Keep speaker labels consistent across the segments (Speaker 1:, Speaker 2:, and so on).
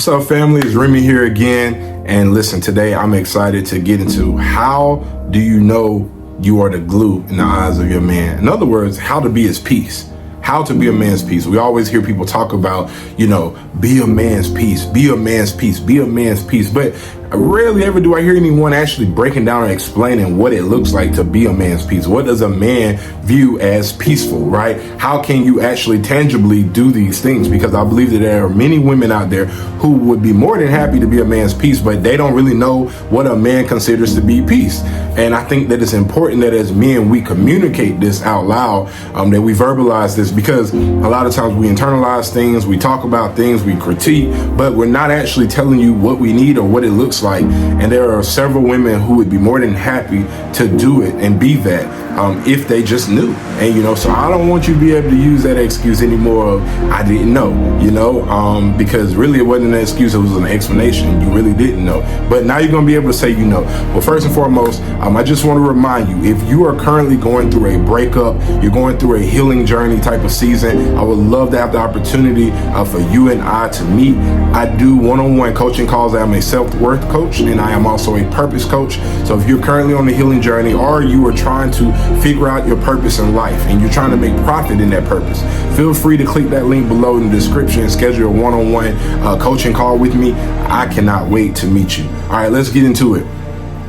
Speaker 1: What's up, family? It's Remy here again. And listen, today I'm excited to get into how do you know you are the glue in the eyes of your man? In other words, how to be his peace. How to be a man's peace. We always hear people talk about, be a man's peace, be a man's peace, be a man's peace. But rarely ever do I hear anyone actually breaking down and explaining what it looks like to be a man's peace. What does a man view as peaceful, right? How can you actually tangibly do these things? Because I believe that there are many women out there who would be more than happy to be a man's peace, but they don't really know what a man considers to be peace. And I think that it's important that as men, we communicate this out loud, that we verbalize this, because a lot of times we internalize things, we talk about things, we critique, but we're not actually telling you what we need or what it looks like. And there are several women who would be more than happy to do it and be that if they just knew. And so I don't want you to be able to use that excuse anymore of I didn't know, because really it wasn't an excuse, it was an explanation. You really didn't know, but now you're going to be able to say Well, first and foremost, I just want to remind you, if you are currently going through a breakup, you're going through a healing journey type of season, I would love to have the opportunity for you and I to meet. I do one-on-one coaching calls. I am a self-worth coach, and I am also a purpose coach. So if you're currently on the healing journey, or you are trying to figure out your purpose in life and you're trying to make profit in that purpose, feel free to click that link below in the description and schedule a one-on-one coaching call with me. I cannot wait to meet you. All right, let's get into it.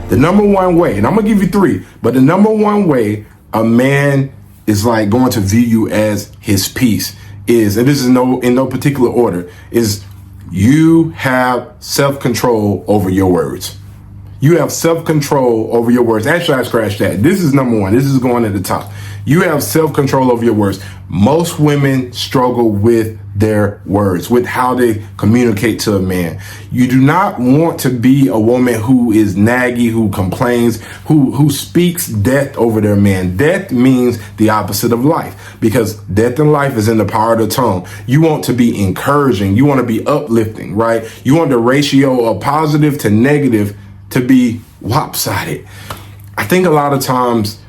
Speaker 1: The number one way, and I'm gonna give you three, but the number one way a man is like going to view you as his peace is, and this is in no particular order, is you have self-control over your words. You have self-control over your words. Actually, I scratched that. This is number one. This is going at the top. You have self-control over your words. Most women struggle with their words, with how they communicate to a man. You do not want to be a woman who is naggy, who complains, who speaks death over their man. Death means the opposite of life, because death and life is in the power of the tongue. You want to be encouraging. You want to be uplifting, right? You want the ratio of positive to negative to be lopsided. I think a lot of times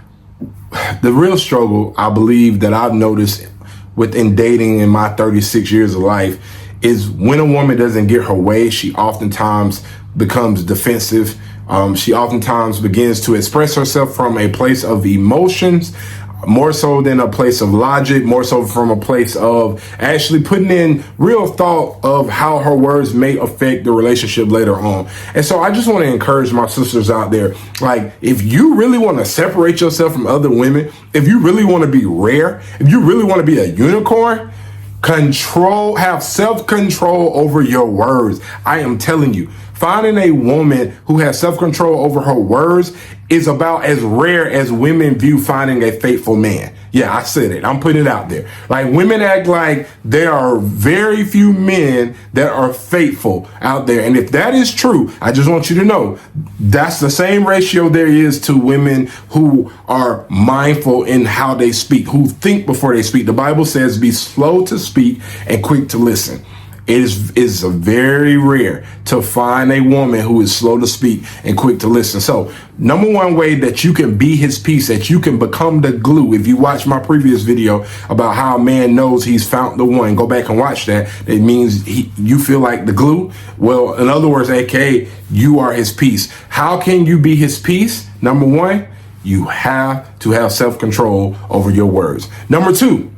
Speaker 1: the real struggle, I believe, that I've noticed within dating in my 36 years of life is when a woman doesn't get her way, she oftentimes becomes defensive. She oftentimes begins to express herself from a place of emotions, more so than a place of logic, more so from a place of actually putting in real thought of how her words may affect the relationship later on. And so I just want to encourage my sisters out there, like, if you really want to separate yourself from other women, if you really want to be rare, if you really want to be a unicorn, have self-control over your words. I am telling you, finding a woman who has self-control over her words is about as rare as women view finding a faithful man. Yeah, I said it. I'm putting it out there. Like, women act like there are very few men that are faithful out there. And if that is true, I just want you to know that's the same ratio there is to women who are mindful in how they speak, who think before they speak. The Bible says, be slow to speak and quick to listen. It is very rare to find a woman who is slow to speak and quick to listen. So number one way that you can be his peace, that you can become the glue. If you watch my previous video about how a man knows he's found the one, go back and watch that. It means you feel like the glue. Well, in other words, AKA, you are his peace. How can you be his peace? Number one, you have to have self-control over your words. Number two,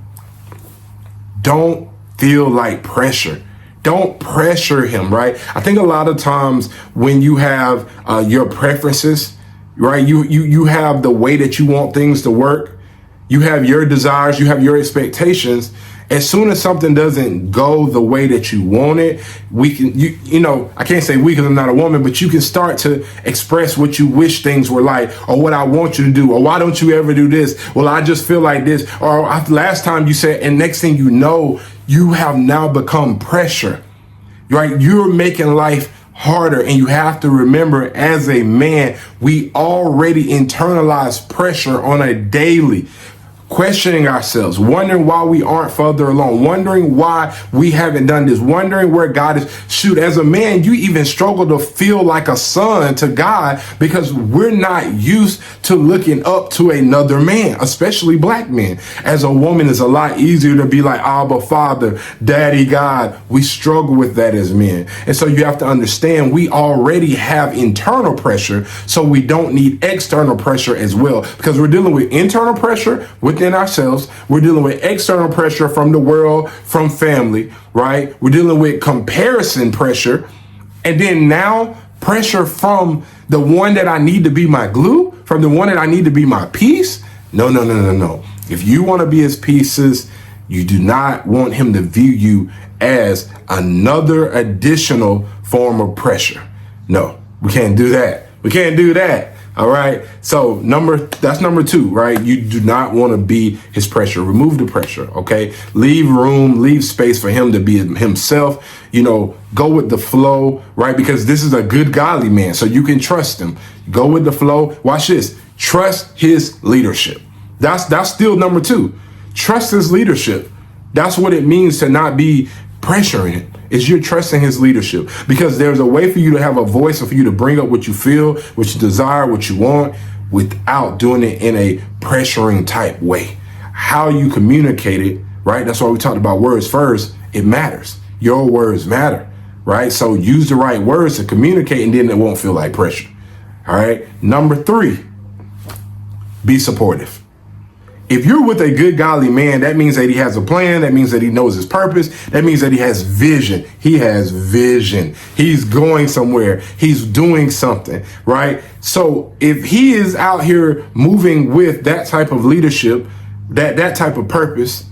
Speaker 1: don't feel like pressure. Don't pressure him, right? I think a lot of times when you have your preferences, right? You have the way that you want things to work. You have your desires, you have your expectations. As soon as something doesn't go the way that you want it, I can't say we because I'm not a woman, but you can start to express what you wish things were like, or what I want you to do, or why don't you ever do this? Well, I just feel like this, or last time you said, and next thing you know, you have now become pressure, right? You're making life harder, and you have to remember, as a man, we already internalize pressure on a daily. questioning ourselves, wondering why we aren't further along, wondering why we haven't done this, wondering where God is. Shoot, as a man, you even struggle to feel like a son to God because we're not used to looking up to another man, especially black men. As a woman, it's a lot easier to be like Abba, Father, Daddy, God. We struggle with that as men. And so you have to understand we already have internal pressure, so we don't need external pressure as well, because we're dealing with internal pressure within ourselves. We're dealing with external pressure from the world, from family, right? We're dealing with comparison pressure. And then now pressure from the one that I need to be my glue, from the one that I need to be my peace. No. If you want to be his pieces, you do not want him to view you as another additional form of pressure. No, we can't do that. We can't do that. All right. So that's number 2, right? You do not want to be his pressure. Remove the pressure. OK, leave room, leave space for him to be himself. Go with the flow. Right. Because this is a good, godly man. So you can trust him. Go with the flow. Watch this. Trust his leadership. That's still number 2. Trust his leadership. That's what it means to not be pressuring it. Is you're trusting his leadership, because there's a way for you to have a voice or for you to bring up what you feel, what you desire, what you want, without doing it in a pressuring type way. How you communicate it, right? That's why we talked about words first. It matters. Your words matter, right? So use the right words to communicate, and then it won't feel like pressure. All right. Number 3, be supportive. If you're with a good, godly man, that means that he has a plan. That means that he knows his purpose. That means that he has vision. He has vision. He's going somewhere. He's doing something, right? So if he is out here moving with that type of leadership, that type of purpose,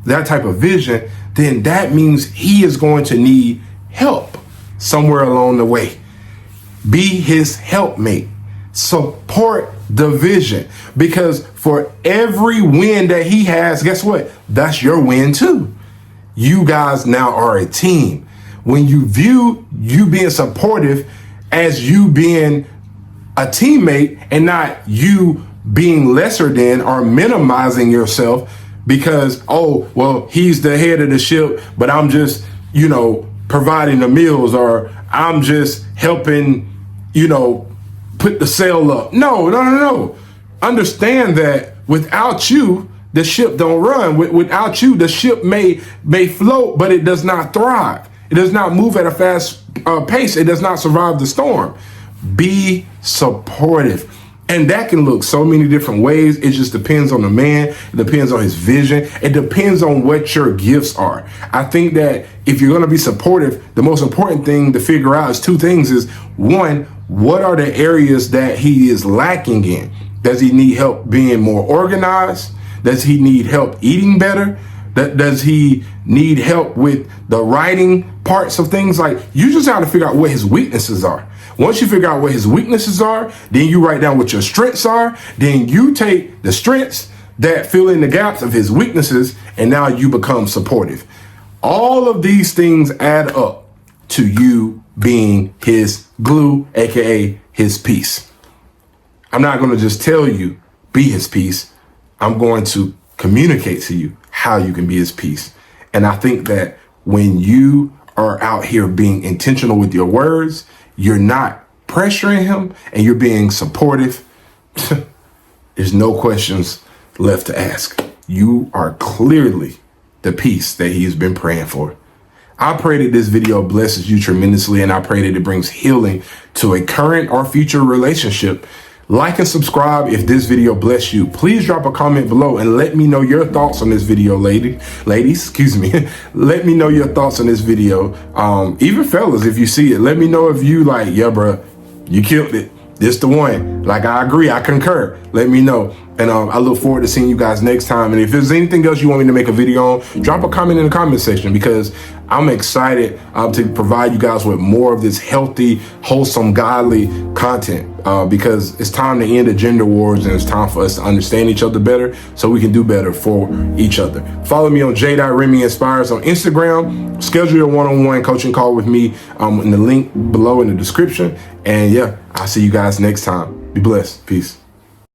Speaker 1: that type of vision, then that means he is going to need help somewhere along the way. Be his helpmate. Support the vision, because for every win that he has, guess what? That's your win too. You guys now are a team. When you view you being supportive as you being a teammate and not you being lesser than or minimizing yourself because, oh, well, he's the head of the ship, but I'm just, providing the meals, or I'm just helping, put the sail up. No. Understand that without you, the ship don't run. Without you, the ship may float, but it does not thrive. It does not move at a fast pace. It does not survive the storm. Be supportive. And that can look so many different ways. It just depends on the man. It depends on his vision. It depends on what your gifts are. I think that if you're going to be supportive, the most important thing to figure out is 2 things. Is 1, what are the areas that he is lacking in? Does he need help being more organized? Does he need help eating better? Does he need help with the writing parts of things? Like, you just have to figure out what his weaknesses are. Once you figure out what his weaknesses are, then you write down what your strengths are. Then you take the strengths that fill in the gaps of his weaknesses, and now you become supportive. All of these things add up to you being his glue, aka his piece. I'm not going to just tell you be his piece. I'm going to communicate to you how you can be his piece. And I think that when you are out here being intentional with your words, you're not pressuring him, and you're being supportive, there's no questions left to ask. You are clearly the piece that he has been praying for. I pray that this video blesses you tremendously, and I pray that it brings healing to a current or future relationship. Like and subscribe if this video blessed you. Please drop a comment below and let me know your thoughts on this video, ladies, excuse me. Let me know your thoughts on this video. Even fellas, if you see it, let me know if you like, yeah, bro, you killed it. This the one. Like, I agree, I concur. Let me know. And I look forward to seeing you guys next time. And if there's anything else you want me to make a video on, drop a comment in the comment section, because I'm excited to provide you guys with more of this healthy, wholesome, godly content, because it's time to end the gender wars, and it's time for us to understand each other better so we can do better for each other. Follow me on j.remy inspires on Instagram. Schedule your one-on-one coaching call with me in the link below in the description. And yeah, I'll see you guys next time. Be blessed. Peace.